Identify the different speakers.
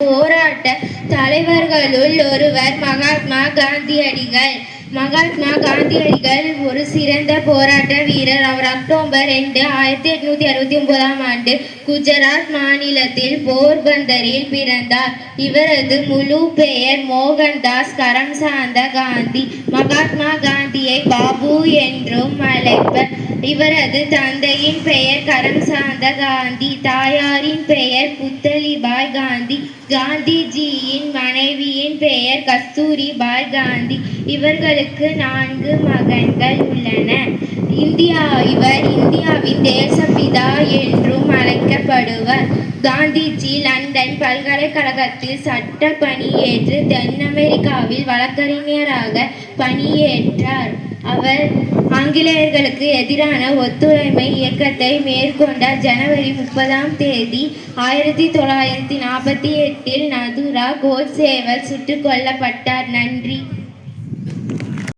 Speaker 1: போராட்ட தலைவர்களுள் ஒருவர் மகாத்மா காந்தியடிகள். மகாத்மா காந்தியடிகள் ஒரு சிறந்த போராட்ட வீரர். அவர் அக்டோபர் 2, 1869 குஜராத் மாநிலத்தில் போர்பந்தரில் பிறந்தார். இவரது முழு பெயர் மோகன்தாஸ் கரம்சந்த காந்தி. மகாத்மா காந்தியை பாபு என்றும் அழைப்பர். இவரது தந்தையின் பெயர் கரம்சந்த காந்தி, தாயாரின் பெயர் புத்தலிபாய் காந்தி. காந்திஜியின் மனைவியின் பெயர் கஸ்தூரிபாய் காந்தி. இவர்களுக்கு 4 மகன்கள் உள்ளனர். இவர் இந்தியாவின் தேசப்பிதா என்றும் அழைக்கப்படுவர். காந்திஜி லண்டன் பல்கலைக்கழகத்தில் சட்ட பணியேற்று தென் அமெரிக்காவில் வழக்கறிஞராக பணியேற்றார். அவர் ஆங்கிலேயர்களுக்கு எதிரான ஒத்துழைமை இயக்கத்தை மேற்கொண்டார். ஜனவரி 30 1948 நதுரா கோட்சேவால் சுட்டுக் கொல்லப்பட்டார். நன்றி.